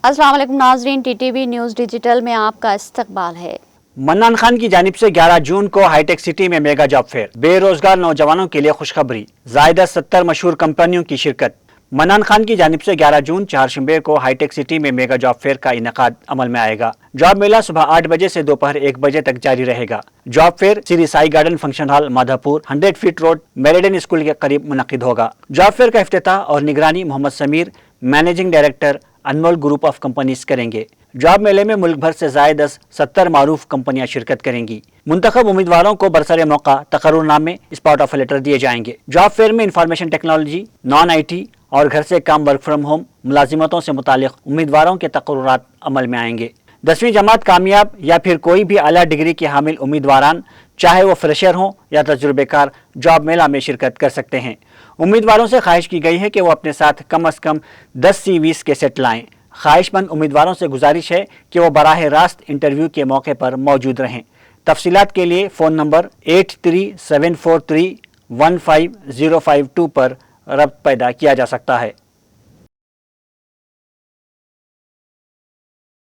अस्सलाम वालेकुम नाजरीन, TTV न्यूज़ डिजिटल में आपका इस्तकबाल है। मन्नान खान की जानिब से 11 जून को हाईटेक सिटी में मेगा जॉब फेयर, बेरोजगार नौजवानों के लिए खुशखबरी, ज़ायदा 70 मशहूर कंपनियों की शिरकत। मन्नान खान की जानिब से 11 जून चारशंबे को हाईटेक सिटी में मेगा जॉब फेयर का इनेकाद अमल में आएगा। जॉब मेला सुबह 8 बजे से दोपहर 1 बजे तक जारी रहेगा। Job fair Shri Sai garden function hall Madhapur 100 feet road meridian school के करीब मुनक्किद होगा। जॉब फेयर का इफ्तिताह और निगरानी Mohammad Sameer, managing director Anmol group of companies करेंगे। जॉब मेले में मुल्क भर से ज़ायद 70 मारूफ कंपनियां शिरकत करेंगी। मुंतखब उम्मीदवारों को बरसरे मौका तकर्रुरनामे, स्पॉट ऑफ लेटर दिए जाएंगे। जॉब फेयर में इंफॉर्मेशन टेक्नोलॉजी, नॉन IT और घर से काम वर्क फ्रॉम होम मुलाजिमतों से मुतालिक उम्मीदवारों के तकर्रुरात अमल में आएंगे। 10वीं जमात कामयाब या फिर कोई भी आला डिग्री के हामिल उम्मीदवारान, चाहे वो फ्रेशर हों या तजुर्बेकार, जॉब मेला में शिरकत कर सकते हैं। उम्मीदवारों से ख्वाहिश की गई है कि वो अपने साथ कम अज़ कम 10 CV के सेट लाएं। ख्वाहिशमंद उम्मीदवारों से गुजारिश है कि वो बराह रास्त इंटरव्यू के मौके पर मौजूद रहें। तफसीलात के लिए फ़ोन नंबर 83743150552 पर रब्त पैदा किया जा सकता है।